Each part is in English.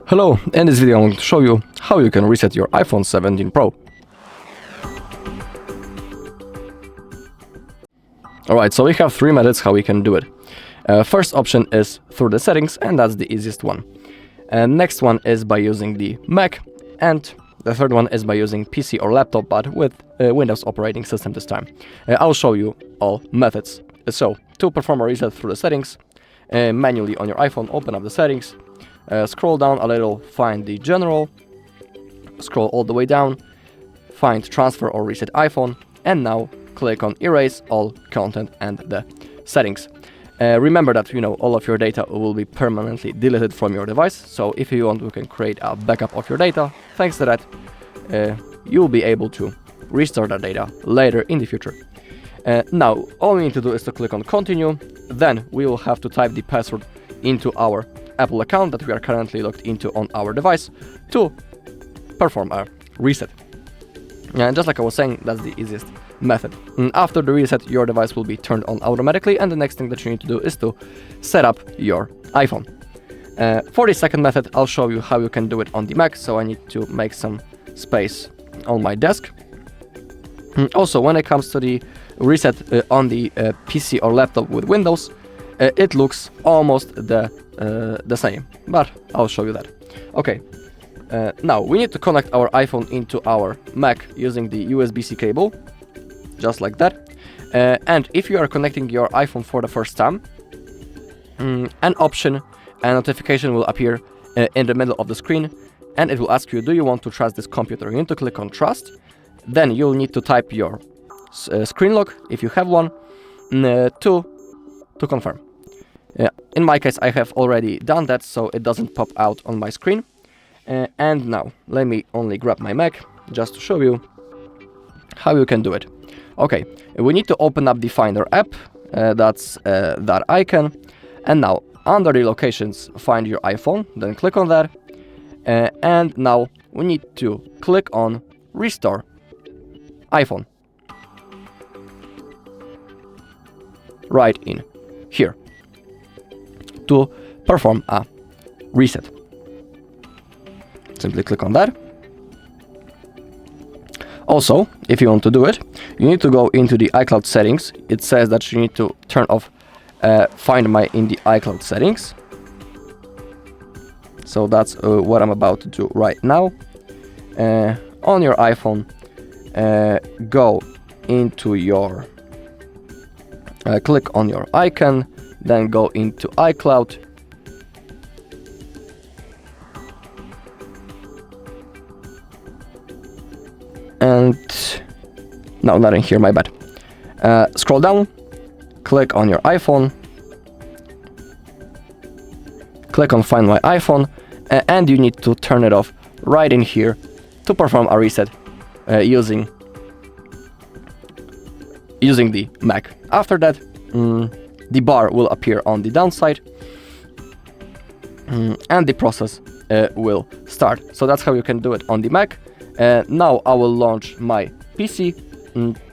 Hello, in this video I'm going to show you how you can reset your iPhone 17 Pro. Alright, so we have three methods how we can do it. First option is through the settings, and that's the easiest one. Next one is by using the Mac, and the third one is by using PC or laptop, but with Windows operating system this time. I'll show you all methods. So, to perform a reset through the settings, manually on your iPhone, open up the settings, scroll down a little, find the general, scroll all the way down, find transfer or reset iPhone, and now click on erase all content and the settings. Remember that all of your data will be permanently deleted from your device, so if you want, you can create a backup of your data. Thanks to that, you'll be able to restore that data later in the future. Now, all we need to do is to click on continue, then we will have to type the password into our Apple account that we are currently logged into on our device to perform a reset. And just like I was saying, that's the easiest method. After the reset, your device will be turned on automatically, and the next thing that you need to do is to set up your iPhone. For the second method, I'll show you how you can do it on the Mac, so I need to make some space on my desk. Also, when it comes to the reset on the PC or laptop with Windows, it looks almost the same, but I'll show you that. Okay, now we need to connect our iPhone into our Mac using the USB-C cable, just like that. And if you are connecting your iPhone for the first time, an option, a notification will appear in the middle of the screen, and it will ask you, do you want to trust this computer? You need to click on trust, then you'll need to type your screen lock, if you have one, to confirm. In my case, I have already done that, so it doesn't pop out on my screen. And now, let me only grab my Mac, just to show you how you can do it. Okay, we need to open up the Finder app, that's that icon. And now, under the locations, find your iPhone, then click on that. And now, we need to click on Restore iPhone. Right in here, to perform a reset. Simply click on that. Also, if you want to do it, you need to go into the iCloud settings. It says that you need to turn off Find My in the iCloud settings. So that's what I'm about to do right now. On your iPhone, go into your click on your icon, then go into iCloud. And no, not in here, my bad. Scroll down, click on your iPhone, click on Find My iPhone, and you need to turn it off right in here to perform a reset using the Mac. After that, the bar will appear on the downside, and the process will start. So that's how you can do it on the Mac. Now I will launch my PC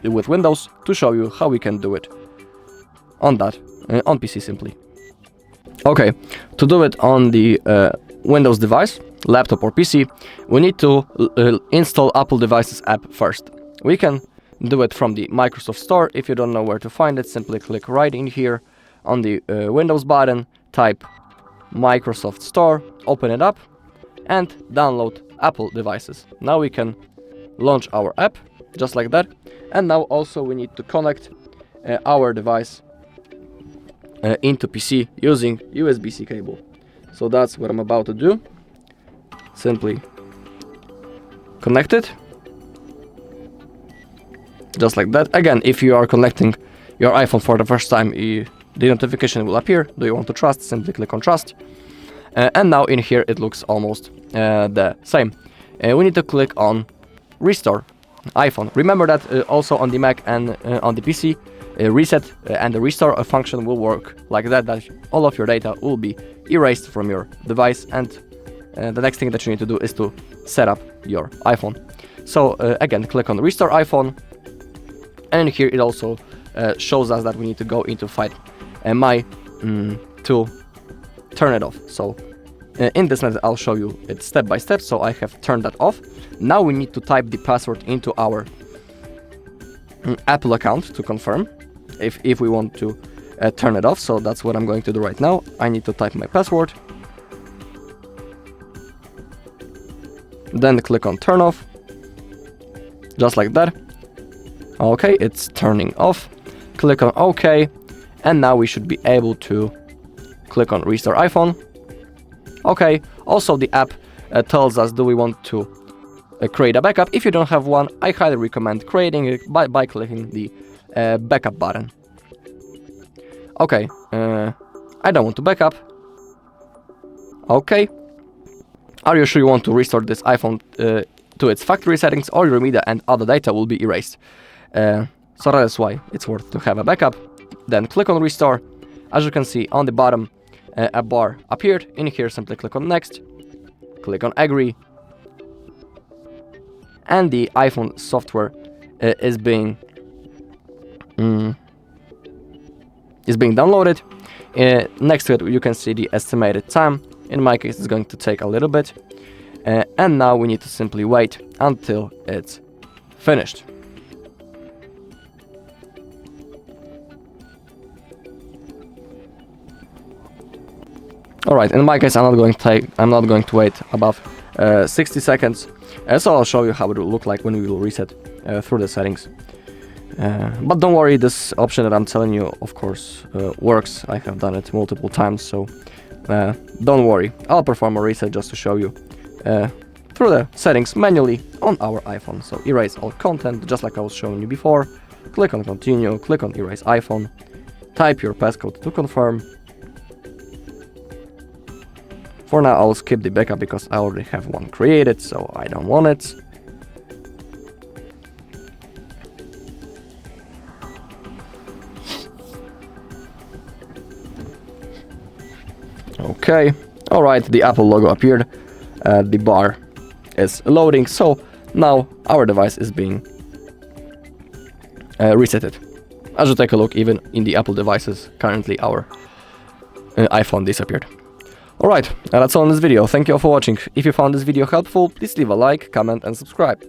with Windows to show you how we can do it on PC simply. Okay, to do it on the Windows device, laptop or PC, we need to install Apple Devices app first. We can do it from the Microsoft Store. If you don't know where to find it, simply click right in here on the Windows button, type Microsoft Store, open it up, and download Apple Devices. Now we can launch our app, just like that. And now also we need to connect our device into PC using USB-C cable. So that's what I'm about to do. Simply connect it. Just like that. Again, if you are connecting your iPhone for the first time, the notification will appear. Do you want to trust? Simply click on trust. And now in here it looks almost the same. We need to click on Restore iPhone. Remember that also on the Mac and on the PC, reset and the restore function will work like that, that all of your data will be erased from your device, and the next thing that you need to do is to set up your iPhone. So again, click on Restore iPhone, and here it also shows us that we need to go into Find My to turn it off. So In this method, I'll show you it step by step, so I have turned that off. Now we need to type the password into our Apple account to confirm if we want to turn it off. So that's what I'm going to do right now. I need to type my password, then click on turn off, just like that. Okay, it's turning off. Click on OK, and now we should be able to click on restore iPhone. Okay, also the app tells us do we want to create a backup. If you don't have one, I highly recommend creating it by clicking the backup button. Okay, I don't want to backup. Okay, are you sure you want to restore this iPhone to its factory settings, or your media and other data will be erased? So that is why it's worth to have a backup. Then click on restore. As you can see on the bottom, a bar appeared. In here, simply click on next, click on agree, and the iPhone software is being downloaded. Next to it, you can see the estimated time. In my case, it's going to take a little bit, and now we need to simply wait until it's finished. Alright, in my case, I'm not going to wait above 60 seconds, so I'll show you how it will look like when we will reset through the settings. But don't worry, this option that I'm telling you, of course, works. I have done it multiple times, so don't worry. I'll perform a reset just to show you through the settings manually on our iPhone. So erase all content, just like I was showing you before. Click on continue, click on erase iPhone, type your passcode to confirm. For now, I'll skip the backup because I already have one created, so I don't want it. Okay, alright, the Apple logo appeared, the bar is loading, so now our device is being resetted. As you take a look, even in the Apple devices, currently our iPhone disappeared. Alright, that's all in this video. Thank you all for watching. If you found this video helpful, please leave a like, comment and subscribe.